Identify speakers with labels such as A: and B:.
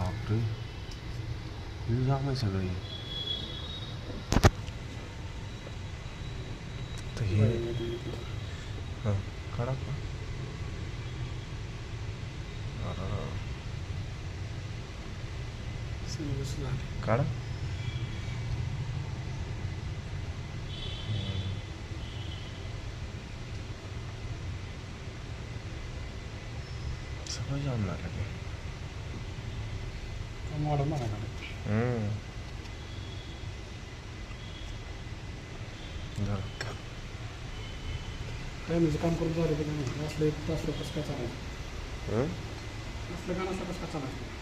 A: बापरे, हे जाम आहे सगळे. तर हे हां काढा का काढा. सगळं जाम झालं की. जरा
B: काय म्हणजे काम करून झालं की नाही असलं एक तास कसं काय चालायचं, असलं गाणं कसं काय चालायचं.